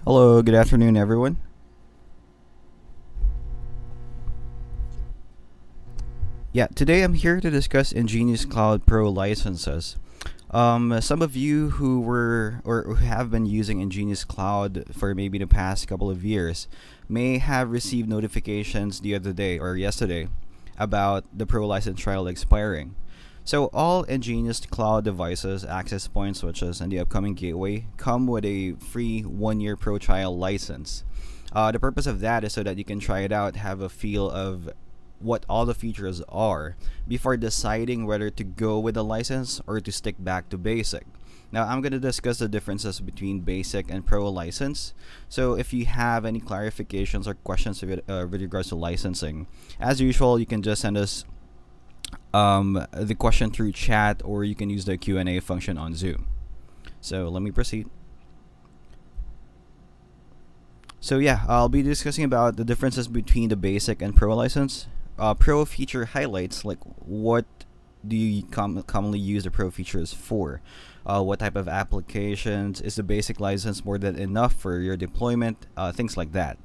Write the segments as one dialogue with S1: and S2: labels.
S1: Hello, good afternoon, everyone. Yeah, today I'm here to discuss EnGenius Cloud Pro licenses. Some of you who were or who have been using EnGenius Cloud for maybe the past couple of years may have received notifications the other day or yesterday about the Pro license trial expiring. So all EnGenius Cloud devices, access point switches, and the upcoming gateway come with a free 1-year Pro trial license. The purpose of that is so that you can try it out, have a feel of what all the features are before deciding whether to go with a license or to stick back to basic. Now, I'm going to discuss the differences between basic and pro license. So, if you have any clarifications or questions with regards to licensing, as usual, you can just send us the question through chat, or you can use the Q&A function on Zoom. So, let me proceed. So yeah, I'll be discussing about the differences between the basic and pro license. Pro feature highlights, like what do you commonly use the pro features for? What type of applications? Is the basic license more than enough for your deployment? Things like that.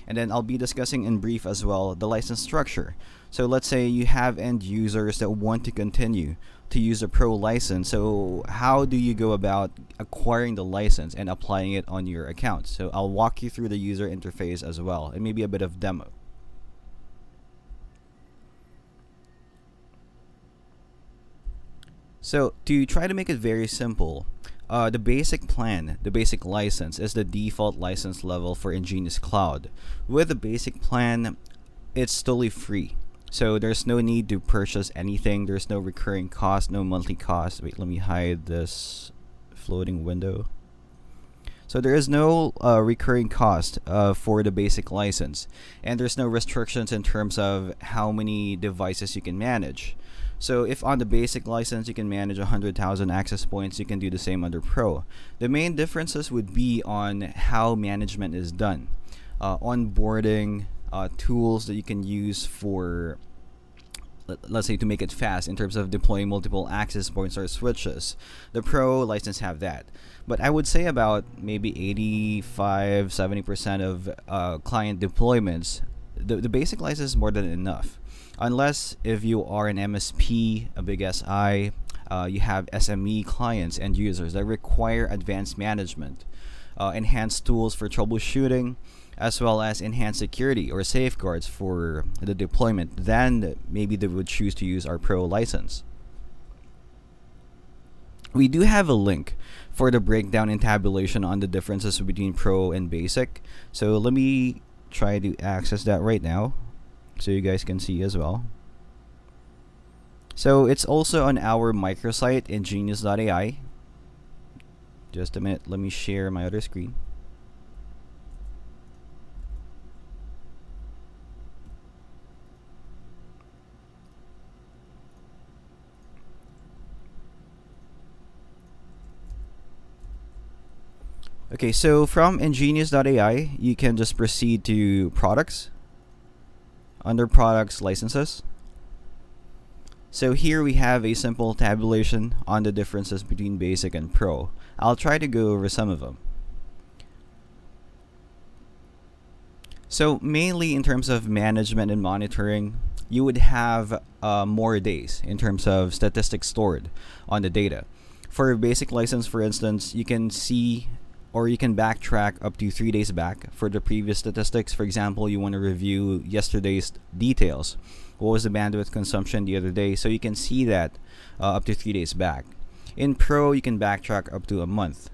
S1: And then I'll be discussing in brief as well the license structure. So let's say you have end users that want to continue to use a pro license. So how do you go about acquiring the license and applying it on your account? So I'll walk you through the user interface as well, and maybe a bit of demo. So to try to make it very simple, the basic plan, the basic license, is the default license level for EnGenius Cloud. With the basic plan, it's totally free. So there's no need to purchase anything. There's no recurring cost, no monthly cost. Wait, let me hide this floating window. So there is no recurring cost for the basic license, and there's no restrictions in terms of how many devices you can manage. So if on the basic license you can manage 100,000 access points, you can do the same under Pro. The main differences would be on how management is done, onboarding, tools that you can use for, let's say, to make it fast in terms of deploying multiple access points or switches. The Pro license have that, but I would say about maybe 85-70% of client deployments, the basic license is more than enough, unless if you are an MSP, a big SI. You have SME clients and users that require advanced management, enhanced tools for troubleshooting, as well as enhanced security or safeguards for the deployment. Then maybe they would choose to use our Pro license. We do have a link for the breakdown and tabulation on the differences between Pro and Basic. So let me try to access that right now so you guys can see as well. So it's also on our microsite, EnGenius.ai. Just a minute, let me share my other screen. Okay, so from EnGenius.ai, you can just proceed to products. Under products, licenses. So here we have a simple tabulation on the differences between basic and pro. I'll try to go over some of them. So mainly in terms of management and monitoring, you would have more days in terms of statistics stored on the data. For a basic license, for instance, you can see or you can backtrack up to 3 days back for the previous statistics. For example, you want to review yesterday's details. What was the bandwidth consumption the other day? So you can see that up to 3 days back. In Pro, you can backtrack up to a month.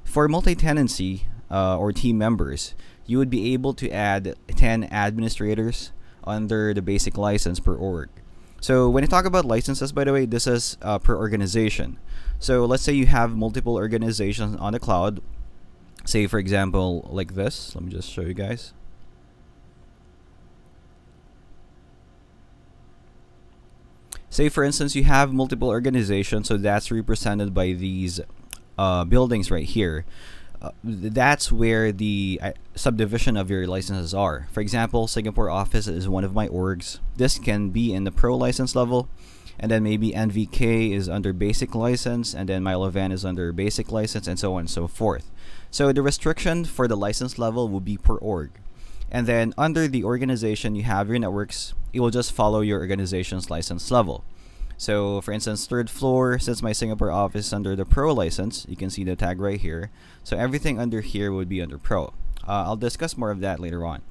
S1: For multi-tenancy or team members, you would be able to add 10 administrators under the basic license per org. So when I talk about licenses, by the way, this is per organization. So let's say you have multiple organizations on the cloud. Say, for example, like this. Let me just show you guys. Say, for instance, you have multiple organizations, so that's represented by these buildings right here. That's where the subdivision of your licenses are. For example, Singapore office is one of my orgs. This can be in the pro license level, and then maybe NVK is under basic license, and then Milovan is under basic license, and so on and so forth. So the restriction for the license level will be per org. And then under the organization, you have your networks. It will just follow your organization's license level. So for instance, third floor, since my Singapore office is under the Pro license, you can see the tag right here. So everything under here would be under Pro. I'll discuss more of that later on.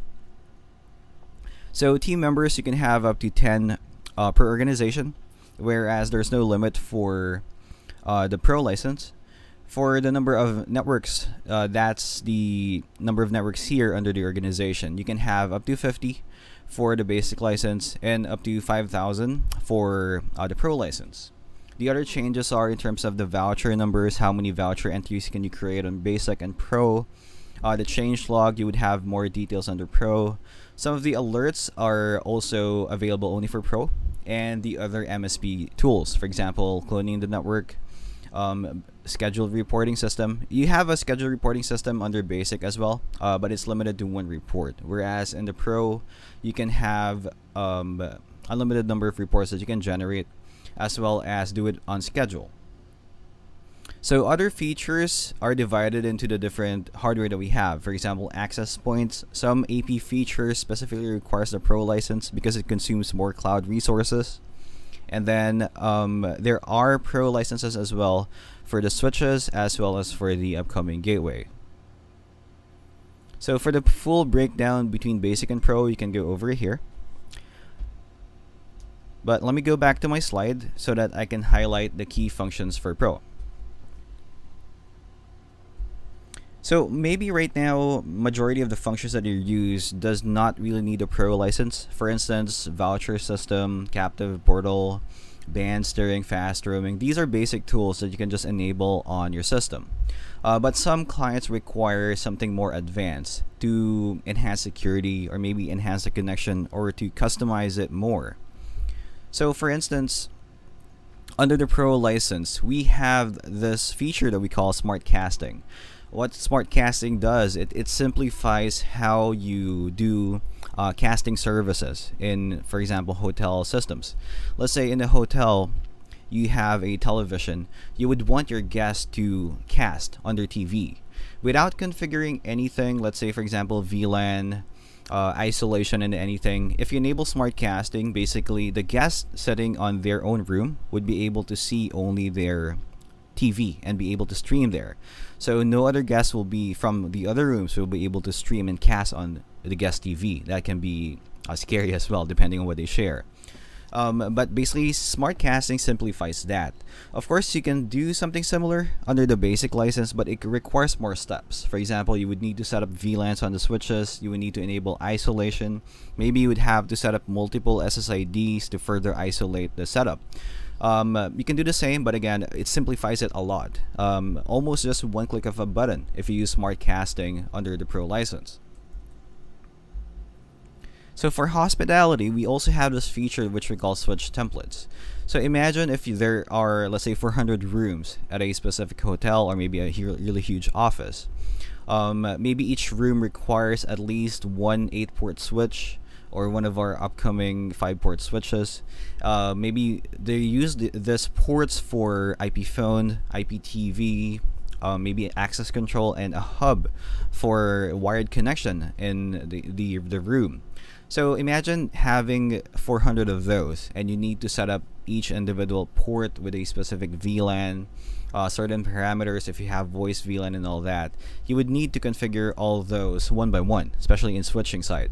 S1: So team members, you can have up to 10 per organization, whereas there's no limit for the Pro license. For the number of networks, that's the number of networks here under the organization. You can have up to 50 for the basic license and up to 5,000 for the Pro license. The other changes are in terms of the voucher numbers, how many voucher entries can you create on basic and Pro. The change log, you would have more details under Pro. Some of the alerts are also available only for Pro, and the other MSP tools, for example, cloning the network, scheduled reporting system. You have a scheduled reporting system under basic as well, but it's limited to one report, whereas in the Pro you can have unlimited number of reports that you can generate, as well as do it on schedule. So other features are divided into the different hardware that we have. For example, access points. Some AP features specifically requires the Pro license because it consumes more cloud resources. And then there are Pro licenses as well for the switches as well as for the upcoming gateway. So for the full breakdown between basic and Pro, you can go over here. But let me go back to my slide so that I can highlight the key functions for Pro. So maybe right now, majority of the functions that you use does not really need a Pro license. For instance, voucher system, captive portal, band steering, fast roaming. These are basic tools that you can just enable on your system. But some clients require something more advanced to enhance security or maybe enhance the connection or to customize it more. So for instance, under the Pro license, we have this feature that we call smart casting. What smart casting does, it simplifies how you do casting services in, for example, hotel systems. Let's say in a hotel, you have a television. You would want your guests to cast on their TV without configuring anything. Let's say, for example, VLAN, isolation, and anything. If you enable smart casting, basically the guest sitting on their own room would be able to see only their TV and be able to stream there. So no other guests will be from the other rooms will be able to stream and cast on the guest TV. That can be scary as well, depending on what they share. But basically, smart casting simplifies that. Of course, you can do something similar under the basic license, but it requires more steps. For example, you would need to set up VLANs on the switches. You would need to enable isolation. Maybe you would have to set up multiple SSIDs to further isolate the setup. You can do the same, but again, it simplifies it a lot. Almost just one click of a button if you use smart casting under the Pro license. So for hospitality, we also have this feature which we call switch templates. So imagine if there are, let's say, 400 rooms at a specific hotel or maybe a really huge office. Maybe each room requires at least one 8-port switch or one of our upcoming 5-port switches. Maybe they use this ports for IP phone, IPTV, maybe access control, and a hub for wired connection in the room. So imagine having 400 of those, and you need to set up each individual port with a specific VLAN, certain parameters if you have voice VLAN and all that. You would need to configure all those one by one, especially in switching side.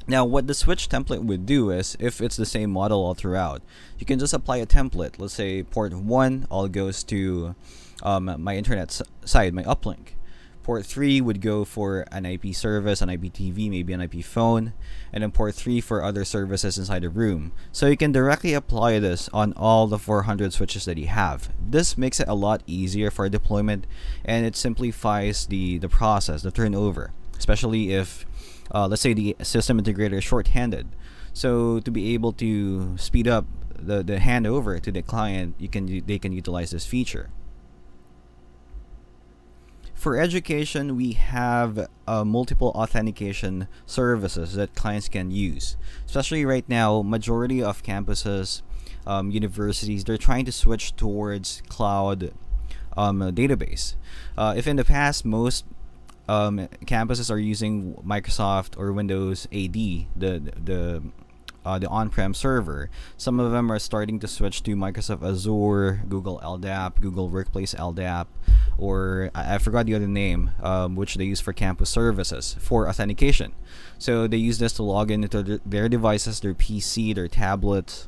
S1: Now, what the switch template would do is, if it's the same model all throughout, you can just apply a template. Let's say port 1 all goes to my internet side, my uplink. Port 3 would go for an IP service, an IPTV, maybe an IP phone, and then port 3 for other services inside the room. So you can directly apply this on all the 400 switches that you have. This makes it a lot easier for deployment, and it simplifies the process, the turnover, especially if let's say the system integrator is short-handed. So to be able to speed up the handover to the client, they can utilize this feature. For education, we have multiple authentication services that clients can use. Especially right now, majority of campuses, universities, they're trying to switch towards cloud database. If in the past most campuses are using Microsoft or Windows AD, the on-prem server. Some of them are starting to switch to Microsoft Azure, Google LDAP, Google Workplace LDAP, or I forgot the other name, which they use for campus services for authentication. So they use this to log in into their devices, their PC, their tablets.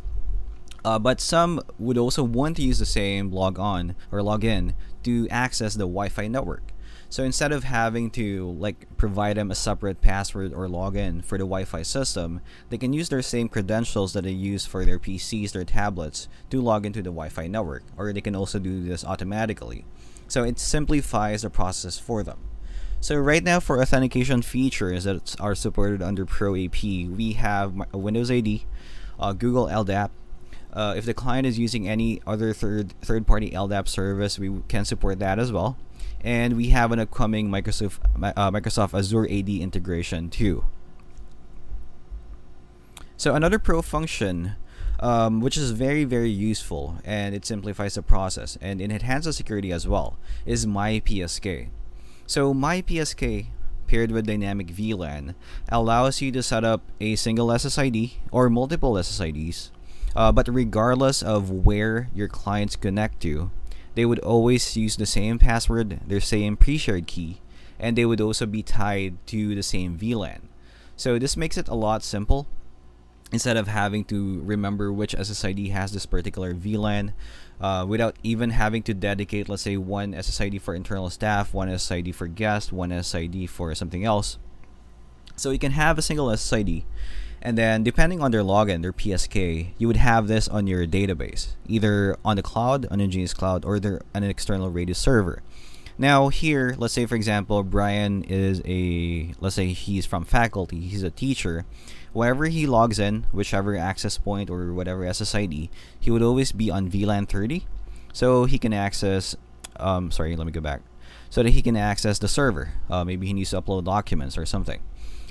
S1: But some would also want to use the same log on or log in to access the Wi-Fi network. So instead of having to like provide them a separate password or login for the Wi-Fi system, they can use their same credentials that they use for their PCs, their tablets, to log into the Wi-Fi network, or they can also do this automatically. So it simplifies the process for them. So right now for authentication features that are supported under Pro AP, we have Windows AD, Google LDAP. If the client is using any other third-party LDAP service, we can support that as well. And we have an upcoming Microsoft Azure AD integration too. So another pro function, which is very, very useful, and it simplifies the process and it enhances security as well, is MyPSK. So MyPSK paired with dynamic VLAN allows you to set up a single SSID or multiple SSIDs, but regardless of where your clients connect to, they would always use the same password, their same pre-shared key, and they would also be tied to the same VLAN. So this makes it a lot simple. Instead of having to remember which SSID has this particular VLAN, without even having to dedicate, let's say, one SSID for internal staff, one SSID for guest, one SSID for something else. So you can have a single SSID, and then depending on their login, their PSK, you would have this on your database, either on the cloud, on EnGenius Cloud, or on an external Radius server. Now here, let's say for example, Brian is let's say he's from faculty, he's a teacher. Wherever he logs in, whichever access point or whatever SSID, he would always be on VLAN 30. So he can access, sorry, let me go back. So that he can access the server. Maybe he needs to upload documents or something.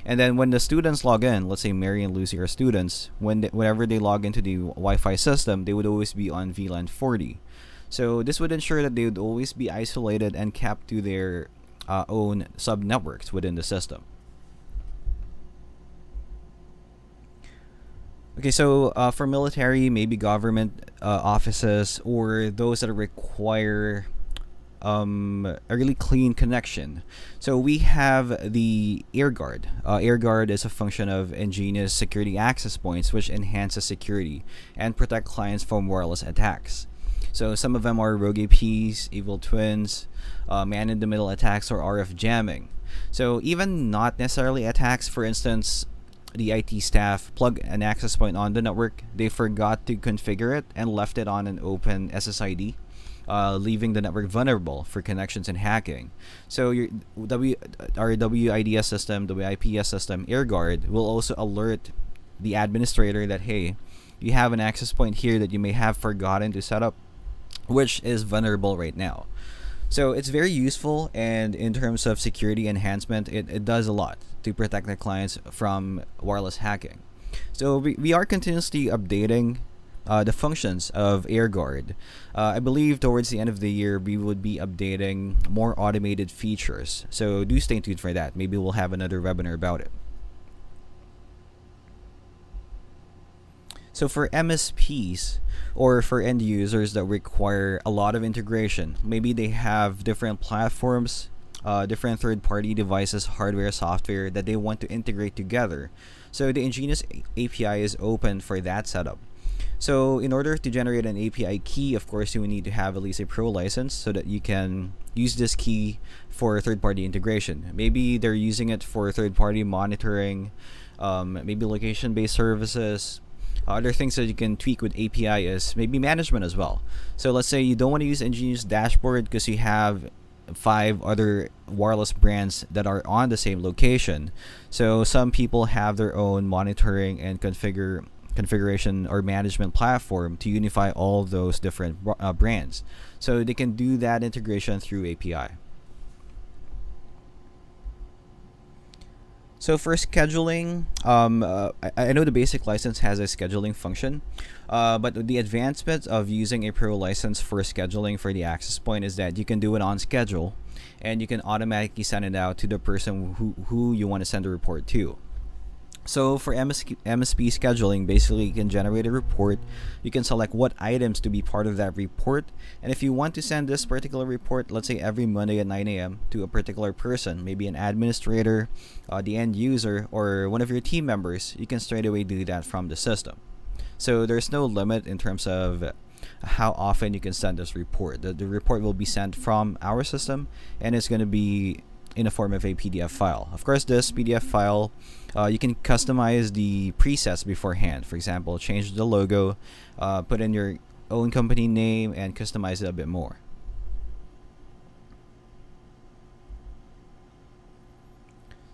S1: And then when the students log in, let's say Mary and Lucy are students, whenever they log into the Wi-Fi system, they would always be on VLAN 40. So this would ensure that they would always be isolated and kept to their own sub-networks within the system. Okay, so for military, maybe government offices, or those that require a really clean connection. So we have the AirGuard. AirGuard is a function of EnGenius security access points, which enhances security and protect clients from wireless attacks. So some of them are rogue APs, evil twins, man-in-the-middle attacks, or RF jamming. So even not necessarily attacks, for instance, the IT staff plug an access point on the network, they forgot to configure it and left it on an open SSID, leaving the network vulnerable for connections and hacking. So our WIDS system, the WIPS system, AirGuard, will also alert the administrator that, hey, you have an access point here that you may have forgotten to set up, which is vulnerable right now. So it's very useful, and in terms of security enhancement, it does a lot to protect their clients from wireless hacking. So we are continuously updating the functions of AirGuard. I believe towards the end of the year, we would be updating more automated features. So do stay tuned for that. Maybe we'll have another webinar about it. So for MSPs, or for end users that require a lot of integration, maybe they have different platforms, different third-party devices, hardware, software that they want to integrate together. So the EnGenius API is open for that setup. So in order to generate an API key, of course, you will need to have at least a pro license so that you can use this key for third-party integration. Maybe they're using it for third-party monitoring, maybe location-based services. Other things that you can tweak with API is maybe management as well. So let's say you don't want to use EnGenius dashboard because you have 5 other wireless brands that are on the same location. So some people have their own monitoring and configuration or management platform to unify all those different brands. So they can do that integration through API. So for scheduling, I know the basic license has a scheduling function, but the advancement of using a pro license for scheduling for the access point is that you can do it on schedule, and you can automatically send it out to the person who you want to send the report to. So for MSP scheduling, basically you can generate a report. You can select what items to be part of that report. And if you want to send this particular report, let's say every Monday at 9 a.m. to a particular person, maybe an administrator, the end user, or one of your team members, you can straight away do that from the system. So there's no limit in terms of how often you can send this report. The report will be sent from our system, and it's going to be in the form of a PDF file. Of course, this PDF file, you can customize the presets beforehand. For example, change the logo, put in your own company name, and customize it a bit more.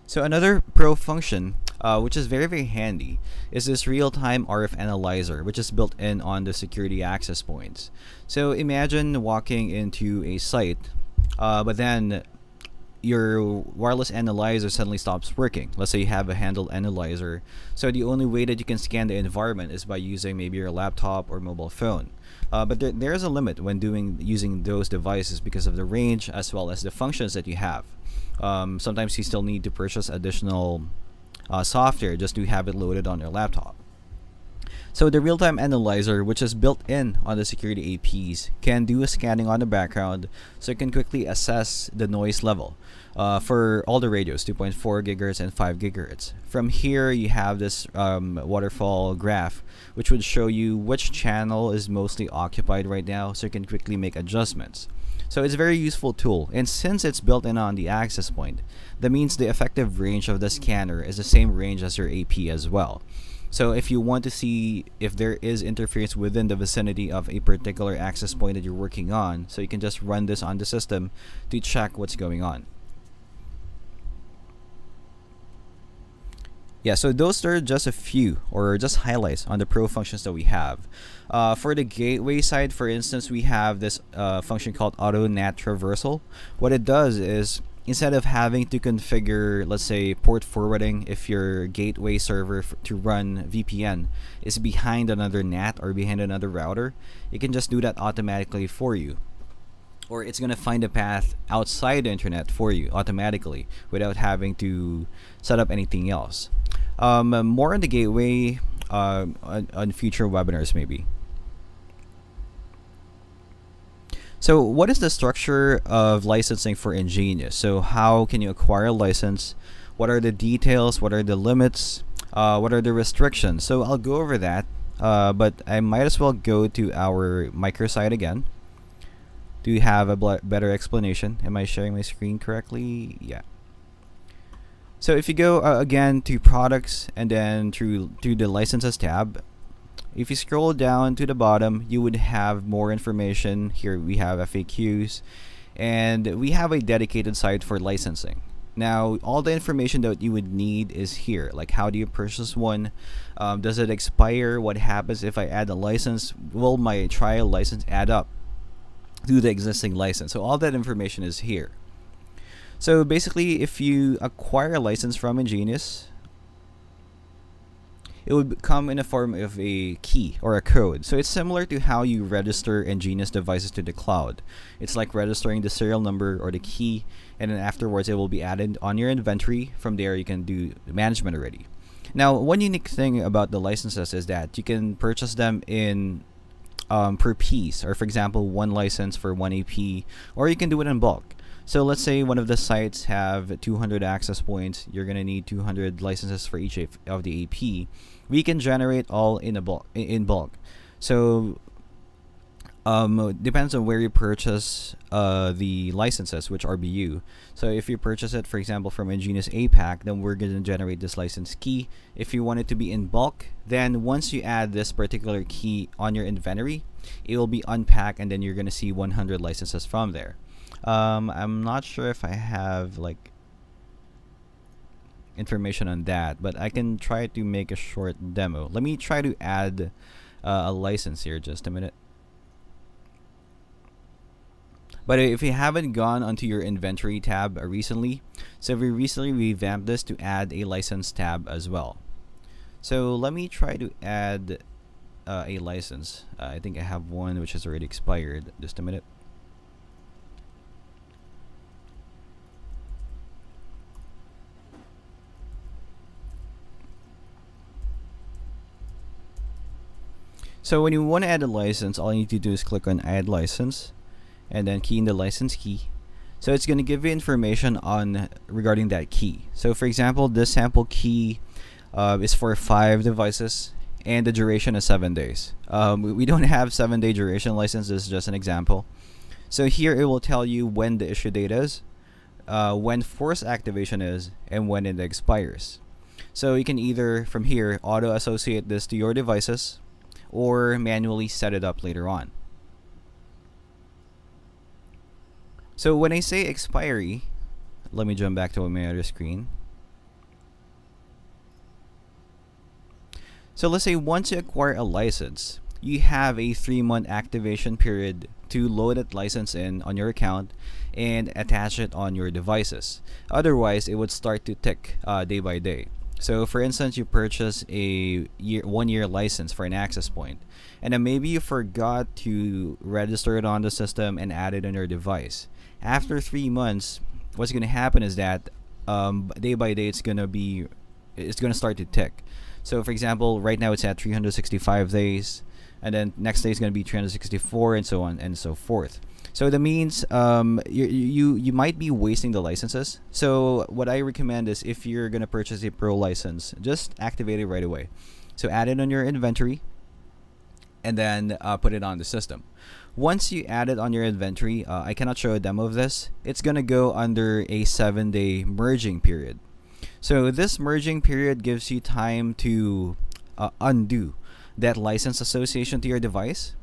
S1: So another pro function, which is very, very handy, is this real-time RF analyzer, which is built in on the security access points. So imagine walking into a site, but then your wireless analyzer suddenly stops working. Let's say you have a handheld analyzer. So the only way that you can scan the environment is by using maybe your laptop or mobile phone. But there's a limit when using those devices because of the range as well as the functions that you have. Sometimes you still need to purchase additional software just to have it loaded on your laptop. So the real-time analyzer, which is built in on the security APs, can do a scanning on the background, so it can quickly assess the noise level for all the radios, 2.4 gigahertz and 5 gigahertz. From here, you have this waterfall graph, which would show you which channel is mostly occupied right now, so you can quickly make adjustments. So it's a very useful tool, and since it's built in on the access point, that means the effective range of the scanner is the same range as your AP as well. So if you want to see if there is interference within the vicinity of a particular access point that you're working on, so you can just run this on the system to check what's going on. Yeah, so those are just a few, or just highlights on the pro functions that we have. For the gateway side, for instance, we have this function called auto NAT traversal. What it does is, instead of having to configure, let's say, port forwarding, if your gateway server to run VPN is behind another NAT or behind another router, it can just do that automatically for you. Or it's going to find a path outside the internet for you automatically without having to set up anything else. More on the gateway on future webinars maybe. So what is the structure of licensing for EnGenius? So how can you acquire a license? What are the details? What are the limits? What are the restrictions? So I'll go over that, but I might as well go to our microsite again to have a better explanation. Am I sharing my screen correctly? Yeah. So if you go again to products and then through the licenses tab, if you scroll down to the bottom, you would have more information. Here we have FAQs, and we have a dedicated site for licensing. Now, all the information that you would need is here, like how do you purchase one? Does it expire? What happens if I add a license? Will my trial license add up to the existing license? So all that information is here. So basically, if you acquire a license from EnGenius, it would come in a form of a key or a code. So it's similar to how you register EnGenius devices to the cloud. It's like registering the serial number or the key, and then afterwards it will be added on your inventory. From there you can do management already. Now, one unique thing about the licenses is that you can purchase them in per piece, or for example, one license for one AP, or you can do it in bulk. So let's say one of the sites have 200 access points. You're gonna need 200 licenses for each of the AP. We can generate all in bulk. So depends on where you purchase the licenses, which RBU. So if you purchase it, for example, from EnGenius APAC, then we're gonna generate this license key. If you want it to be in bulk, then once you add this particular key on your inventory, it will be unpacked, and then you're gonna see 100 licenses from there. I'm not sure if I have like information on that, but I can try to make a short demo. Let me try to add a license here. Just a minute. But if you haven't gone onto your inventory tab recently, so we recently revamped this to add a license tab as well. So let me try to add a license. I think I have one which has already expired. Just a minute. So when you want to add a license, all you need to do is click on add license and then key in the license key. So it's going to give you information on regarding that key. So for example, this sample key is for 5 devices and the duration is 7 days. We don't have 7-day duration license. This is just an example. So here it will tell you when the issue date is, when force activation is, and when it expires. So you can either from here auto associate this to your devices or manually set it up later on. So when I say expiry, let me jump back to my other screen. So let's say once you acquire a license, you have a 3-month activation period to load that license in on your account and attach it on your devices. Otherwise, it would start to tick day by day. So for instance, you purchase a 1-year license for an access point, and then maybe you forgot to register it on the system and add it on your device. After 3 months, what's going to happen is that day by day it's going to start to tick. So for example, right now it's at 365 days, and then next day is going to be 364, and so on and so forth. So that means you might be wasting the licenses. So what I recommend is if you're going to purchase a pro license, just activate it right away. So add it on your inventory and then put it on the system. Once you add it on your inventory, I cannot show a demo of this. It's going to go under a 7-day merging period. So this merging period gives you time to undo that license association to your device.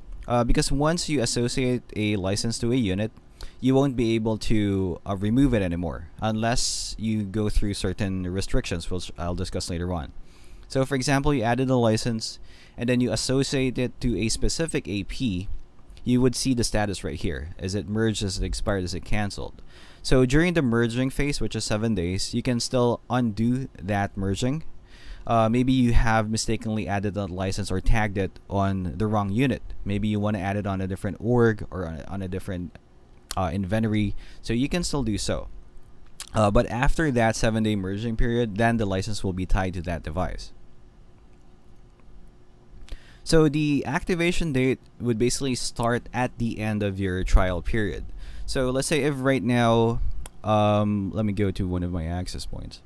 S1: Because once you associate a license to a unit, you won't be able to remove it anymore unless you go through certain restrictions, which I'll discuss later on. So for example, you added a license and then you associate it to a specific AP, you would see the status right here. Is it merged, is it expired, is it canceled? So during the merging phase, which is 7 days, you can still undo that merging. Maybe you have mistakenly added a license or tagged it on the wrong unit. Maybe you want to add it on a different org or on a different inventory. So you can still do so. But after that 7-day merging period, then the license will be tied to that device. So the activation date would basically start at the end of your trial period. So let's say if right now, let me go to one of my access points.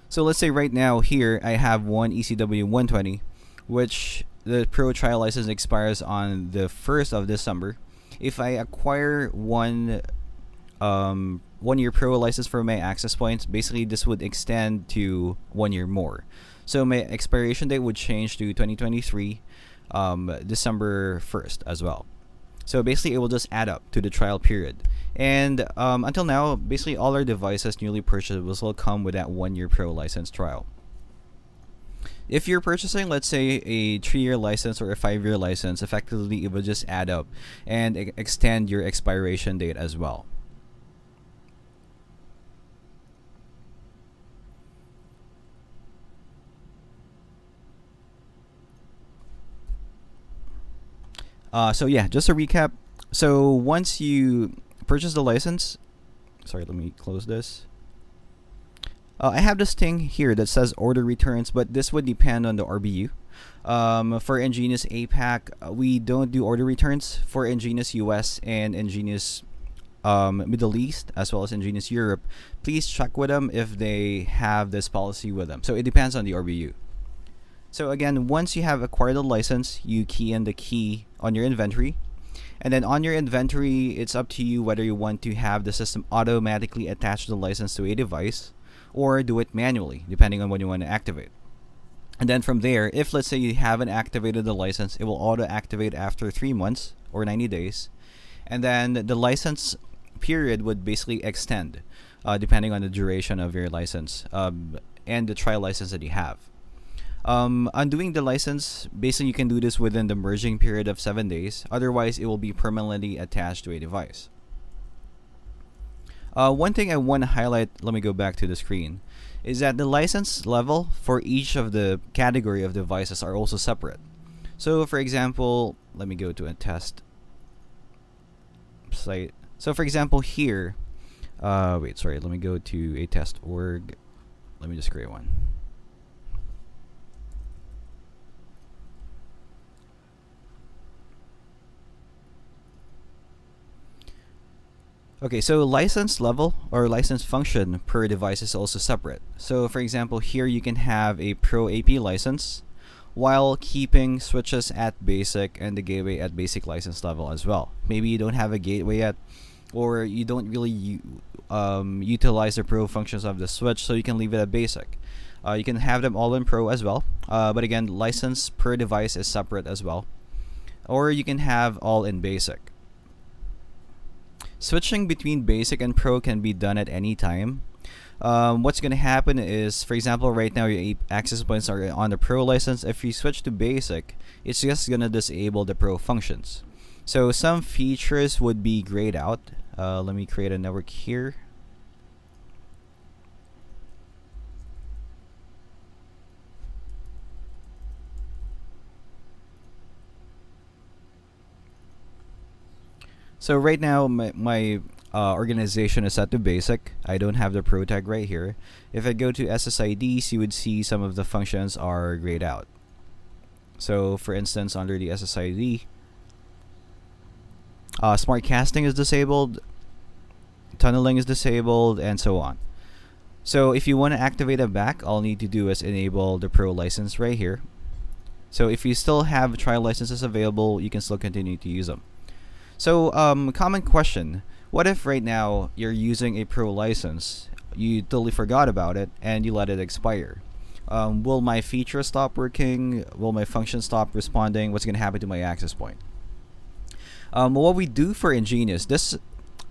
S1: So let's say right now here I have one ECW 120, which the pro trial license expires on the 1st of December. If I acquire one 1-year pro license for my access points, basically this would extend to 1 year more. So my expiration date would change to 2023 December 1st as well. So basically it will just add up to the trial period. And until now, basically all our devices newly purchased will still come with that 1-year pro license trial. If you're purchasing, let's say, a 3-year license or a 5-year license, effectively it will just add up and extend your expiration date as well. So yeah, just a recap. So once you purchase the license, sorry, let me close this. I have this thing here that says order returns, but this would depend on the RBU. For EnGenius APAC, we don't do order returns. For EnGenius US and EnGenius Middle East, as well as EnGenius Europe, please check with them if they have this policy with them. So it depends on the RBU. So again, once you have acquired the license, you key in the key on your inventory. And then on your inventory, it's up to you whether you want to have the system automatically attach the license to a device or do it manually, depending on when you want to activate. And then from there, if let's say you haven't activated the license, it will auto-activate after 3 months or 90 days. And then the license period would basically extend depending on the duration of your license and the trial license that you have. Undoing the license, basically you can do this within the merging period of 7 days. Otherwise, it will be permanently attached to a device. One thing I want to highlight, let me go back to the screen, is that the license level for each of the category of devices are also separate. So for example, let me go to a test site. So for example here, let me go to a test org. Let me just create one. Okay, so license level or license function per device is also separate. So for example, here you can have a Pro AP license while keeping switches at basic and the gateway at basic license level as well. Maybe you don't have a gateway yet, or you don't really utilize the Pro functions of the switch, so you can leave it at basic. You can have them all in Pro as well, but again, license per device is separate as well. Or you can have all in basic. Switching between basic and Pro can be done at any time. What's going to happen is, for example, right now your access points are on the Pro license. If you switch to basic, it's just going to disable the Pro functions. So some features would be grayed out. Let me create a network here. So right now my organization is set to basic. I don't have the Pro tag right here. If I go to SSIDs, you would see some of the functions are grayed out. So for instance, under the SSID, smart casting is disabled, tunneling is disabled, and so on. So if you want to activate it back, all you need to do is enable the Pro license right here. So if you still have trial licenses available, you can still continue to use them. So common question, what if right now you're using a Pro license, you totally forgot about it, and you let it expire? Will my feature stop working? Will my function stop responding? What's going to happen to my access point? What we do for EnGenius, this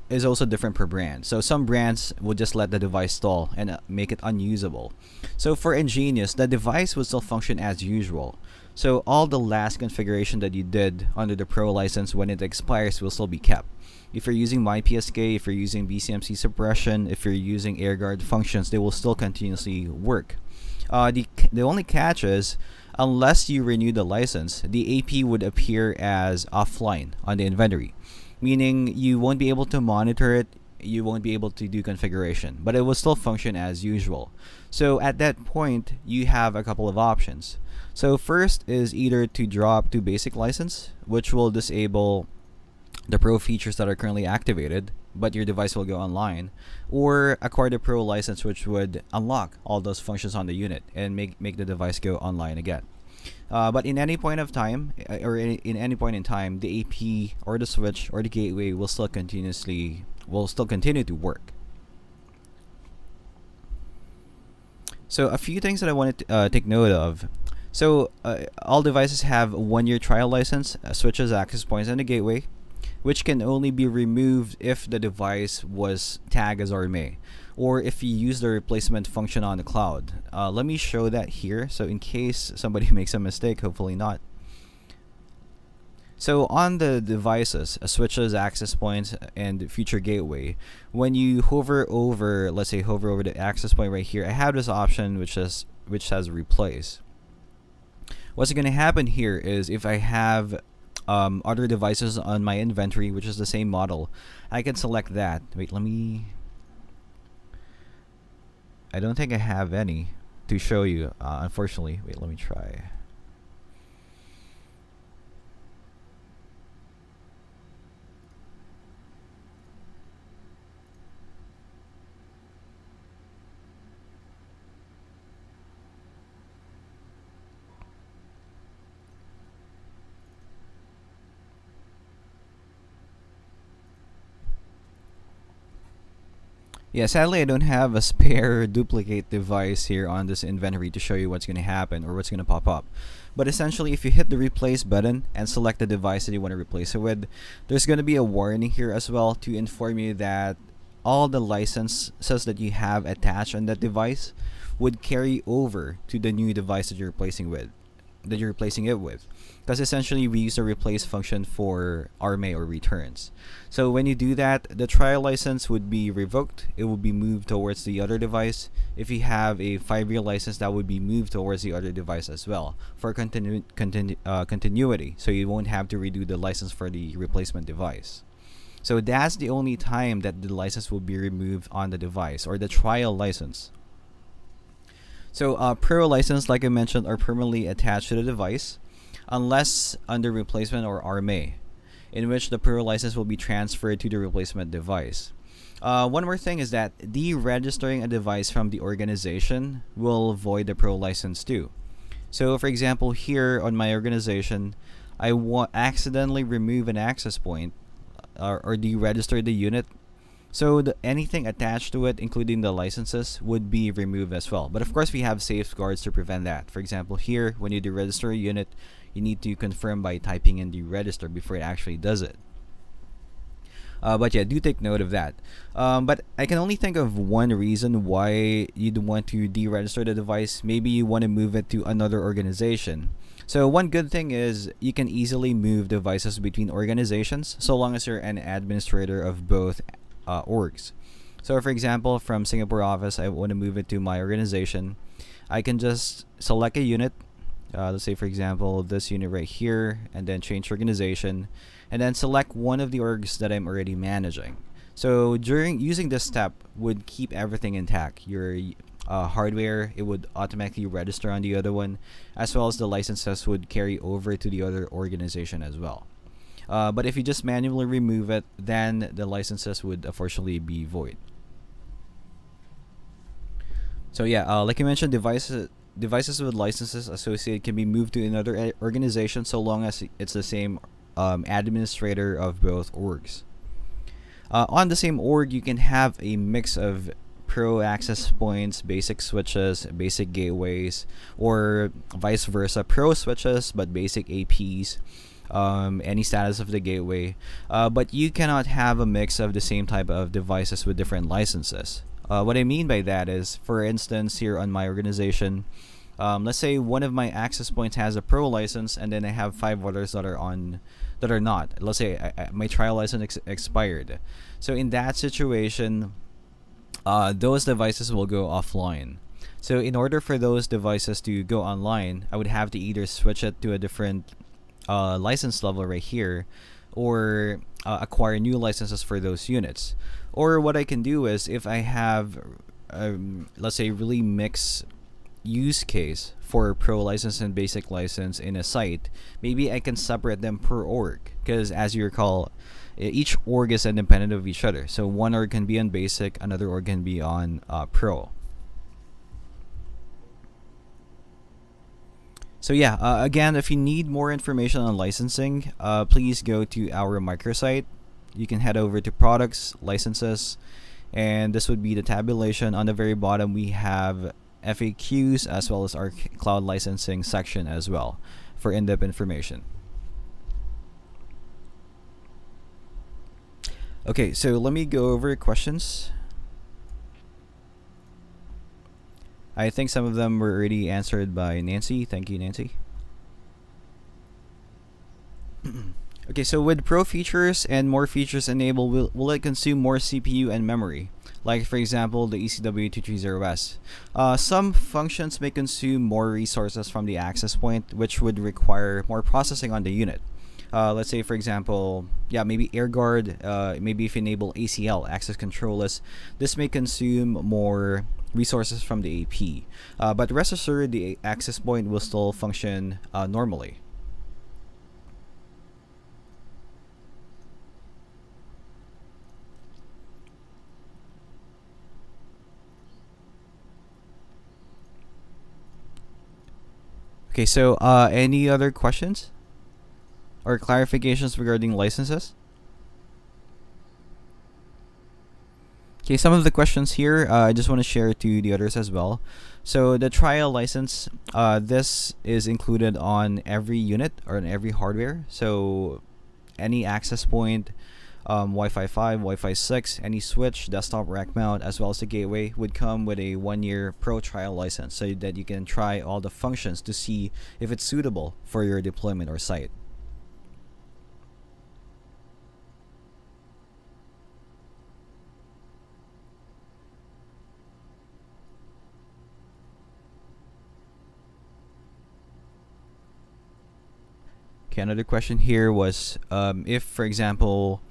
S1: is also different per brand. So some brands will just let the device stall and make it unusable. So for EnGenius, the device will still function as usual. So all the last configuration that you did under the Pro license when it expires will still be kept. If you're using MyPSK, if you're using BCMC suppression, if you're using AirGuard functions, they will still continuously work. The only catch is, unless you renew the license, the AP would appear as offline on the inventory, meaning you won't be able to monitor it, you won't be able to do configuration, but it will still function as usual. So at that point, you have a couple of options. So first is either to drop to basic license, which will disable the Pro features that are currently activated, but your device will go online, or acquire the Pro license, which would unlock all those functions on the unit and make the device go online again. But in any point of time, or in any point in time, the AP or the switch or the gateway will still continue to work. So a few things that I wanted to take note of. So all devices have 1-year trial license, switches, access points, and a gateway, which can only be removed if the device was tagged as RMA, or if you use the replacement function on the cloud. Let me show that here, so in case somebody makes a mistake, hopefully not. So on the devices, switches, access points, and future gateway, when you hover over, let's say hover over the access point right here, I have this option which says replace. What's going to happen here is if I have other devices on my inventory, which is the same model, I can select that. Wait, I don't think I have any to show you, unfortunately. Wait, let me try. Yeah, sadly I don't have a spare duplicate device here on this inventory to show you what's going to happen or what's going to pop up. But essentially, if you hit the replace button and select the device that you want to replace it with, there's going to be a warning here as well to inform you that all the licenses that you have attached on that device would carry over to the new device that you're replacing it with, because essentially we use the replace function for RMA or returns. So when you do that, the trial license would be revoked. It will be moved towards the other device. If you have a 5-year license, that would be moved towards the other device as well for continuity. So you won't have to redo the license for the replacement device. So that's the only time that the license will be removed on the device, or the trial license. So Pro license, like I mentioned, are permanently attached to the device, unless under replacement or RMA, in which the Pro license will be transferred to the replacement device. One more thing is that deregistering a device from the organization will void the Pro license too. So for example, here on my organization, I accidentally remove an access point, or deregister the unit. So anything attached to it, including the licenses, would be removed as well. But of course, we have safeguards to prevent that. For example, here, when you deregister a unit, you need to confirm by typing in deregister before it actually does it. But yeah, do take note of that. But I can only think of one reason why you'd want to deregister the device. Maybe you want to move it to another organization. So one good thing is you can easily move devices between organizations so long as you're an administrator of both orgs. So for example, from Singapore office, I want to move it to my organization. I can just select a unit. Let's say for example this unit right here, and then change organization, and then select one of the orgs that I'm already managing. So during using this step would keep everything intact. Your hardware, it would automatically register on the other one, as well as the licenses would carry over to the other organization as well. But if you just manually remove it, then the licenses would unfortunately be void. So yeah, like I mentioned, devices with licenses associated can be moved to another organization so long as it's the same administrator of both orgs. On the same org, you can have a mix of Pro access points, basic switches, basic gateways, or vice versa, Pro switches but basic APs. Any status of the gateway, but you cannot have a mix of the same type of devices with different licenses. What I mean by that is, for instance, here on my organization, let's say one of my access points has a Pro license, and then I have 5 others that are not. Let's say my trial license expired. So in that situation, those devices will go offline. So in order for those devices to go online, I would have to either switch it to a different license level right here, or acquire new licenses for those units. Or what I can do is, if I have let's say really mixed use case for Pro license and basic license in a site, maybe I can separate them per org, because as you recall, each org is independent of each other. So one org can be on basic, another org can be on Pro. So yeah, again, if you need more information on licensing, please go to our microsite. You can head over to products, licenses, and this would be the tabulation. On the very bottom, we have FAQs as well as our cloud licensing section as well for in-depth information. Okay, so let me go over questions. I think some of them were already answered by Nancy. Thank you, Nancy. Okay, so with Pro features and more features enabled, will it consume more CPU and memory? Like for example, the ECW230S. Some functions may consume more resources from the access point, which would require more processing on the unit. Let's say for example, yeah, maybe AirGuard, maybe if you enable ACL, access control list, this may consume more resources from the AP. But rest assured, the access point will still function normally. Okay, so any other questions or clarifications regarding licenses? Okay, some of the questions here, I just want to share to the others as well. So the trial license, this is included on every unit or on every hardware. So any access point, Wi-Fi 5, Wi-Fi 6, any switch, desktop rack mount, as well as the gateway would come with a 1-year pro trial license so that you can try all the functions to see if it's suitable for your deployment or site. Okay, another question here was if, for example,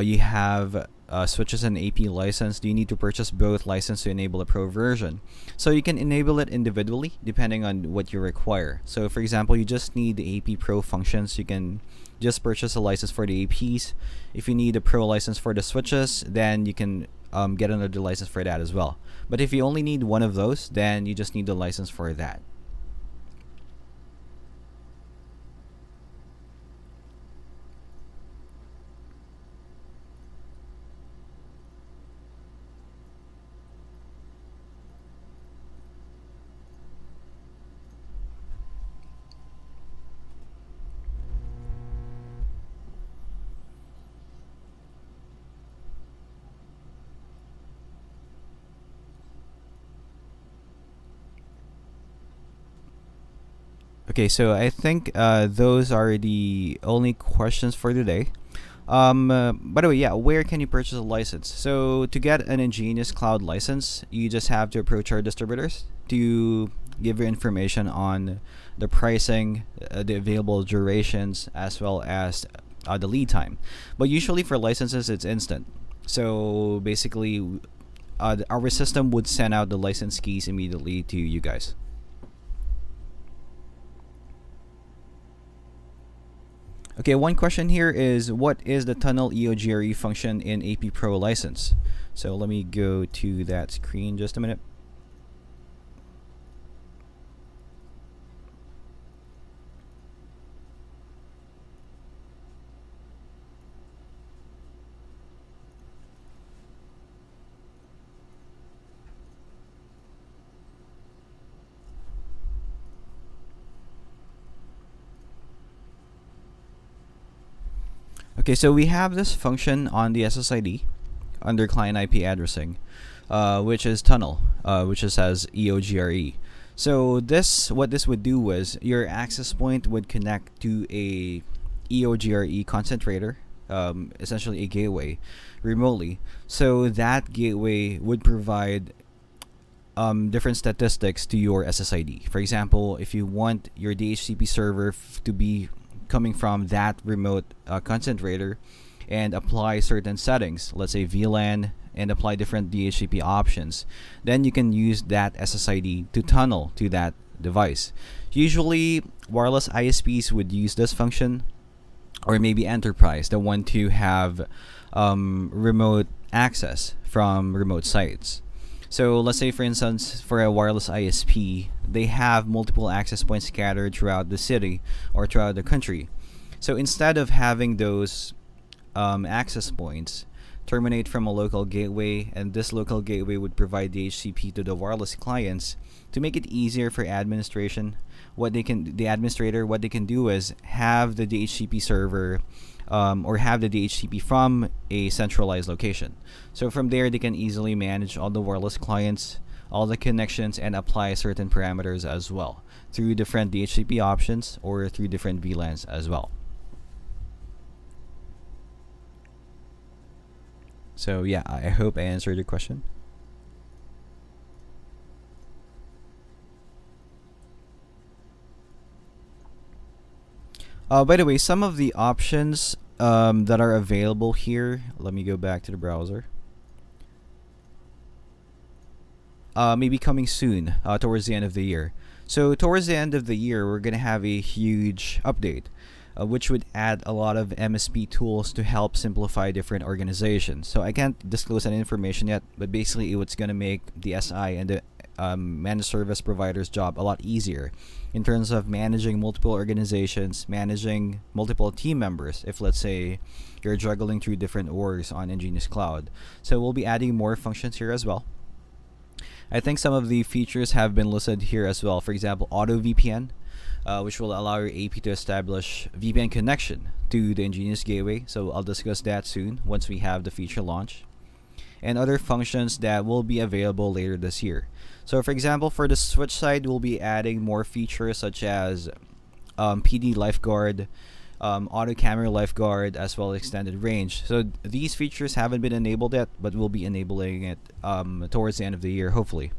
S1: you have switches and AP license, do you need to purchase both license to enable a pro version? So you can enable it individually depending on what you require. So for example, you just need the AP Pro functions, you can just purchase a license for the APs. If you need a pro license for the switches, then you can get another license for that as well. But if you only need one of those, then you just need the license for that. Okay, so I think those are the only questions for today. By the way, yeah, where can you purchase a license? So to get an EnGenius Cloud license, you just have to approach our distributors to give you information on the pricing, the available durations, as well as the lead time. But usually for licenses, it's instant. So basically, our system would send out the license keys immediately to you guys. Okay, one question here is what is the tunnel EOGRE function in AP Pro license? So let me go to that screen just a minute. Okay, so we have this function on the SSID under client IP addressing, which is tunnel, which is as EOGRE. So what this would do was your access point would connect to a EOGRE concentrator, essentially a gateway, remotely. So that gateway would provide different statistics to your SSID. For example, if you want your DHCP server to be coming from that remote concentrator and apply certain settings, let's say VLAN, and apply different DHCP options, then you can use that SSID to tunnel to that device. Usually, wireless ISPs would use this function, or maybe enterprise, the one to have remote access from remote sites. So let's say, for instance, for a wireless ISP, they have multiple access points scattered throughout the city or throughout the country. So instead of having those access points terminate from a local gateway, and this local gateway would provide DHCP to the wireless clients to make it easier for administration, the administrator, what they can do is have the DHCP server or have the DHCP from a centralized location. So from there, they can easily manage all the wireless clients, all the connections, and apply certain parameters as well through different DHCP options or through different VLANs as well. So yeah, I hope I answered your question. By the way, some of the options that are available here, let me go back to the browser. Maybe coming soon, towards the end of the year. So towards the end of the year, we're going to have a huge update, which would add a lot of MSP tools to help simplify different organizations. So I can't disclose that information yet, but basically it's going to make the SI and the managed service provider's job a lot easier in terms of managing multiple organizations, managing multiple team members, if let's say you're juggling through different orgs on EnGenius Cloud. So we'll be adding more functions here as well. I think some of the features have been listed here as well. For example, auto VPN. which will allow your AP to establish VPN connection to the EnGenius gateway. So I'll discuss that soon once we have the feature launch, and other functions that will be available later this year. So, for example, for the switch side, we'll be adding more features such as PD lifeguard, auto camera lifeguard, as well as extended range. So these features haven't been enabled yet, but we'll be enabling it towards the end of the year, hopefully.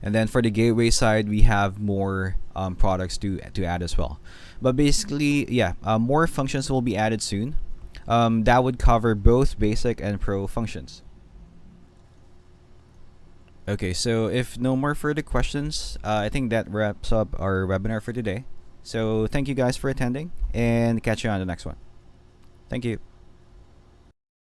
S1: And then for the gateway side, we have more products to add as well. But basically, yeah, more functions will be added soon. That would cover both basic and pro functions. Okay, so if no more further questions, I think that wraps up our webinar for today. So thank you guys for attending, and catch you on the next one. Thank you.